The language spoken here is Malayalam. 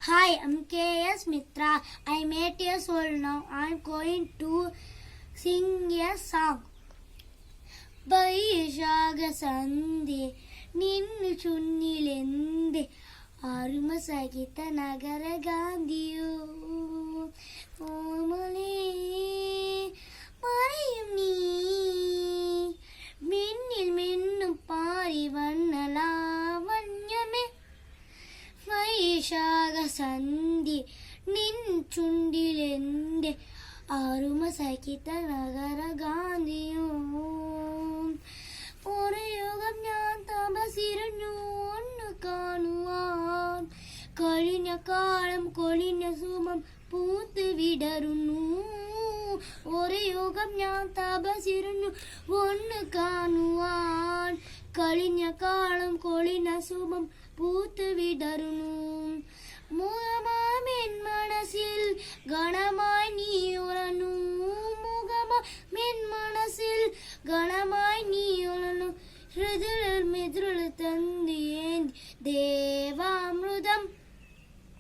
Hi, I'm KS Mitra. I'm 8 years old now. I'm going to sing a song. ಬೈಶಾಗ ಸಂದೆ ನಿನ್ನು ಚುನ್ನಿಲೆಂದೆ ಆರುಮ ಸಹಿತ ನಗರ ഗാന്ധിയോ ഓമലേ മറയും നീ മിന്നിൽ മിന്നും പാരി വണ്ണലാവണ്യമേ വൈശാഖ സന്ധ്യ നിൻ ചുണ്ടിലെന്റെ ആരുമ സഹിത നഗര ഗാന്ധിയോ ഒരു യുഗം ഞാൻ തപസിരുന്നു ഒന്ന് കാണുവാൻ കഴിഞ്ഞ കാലം കൊളിഞ്ഞ സുമം പൂത്ത് വിടരുന്നു ഒരു യുഗം ഞാൻ തപസിരുന്നു ഒന്ന് കാണുവാൻ കഴിഞ്ഞ കാലം കൊളിഞ്ഞ സുമം പൂത്ത് വിടരുന്നു മുഖമാമെൻ മനസ്സിൽ ഗണമായി നീ ഉറന്നു മുഖമാമെൻ മനസ്സിൽ ഗണമായി നീ ഉറന്നു ഹൃദയ മിതൃ തന്തിയേന്തി ദേവാമൃതം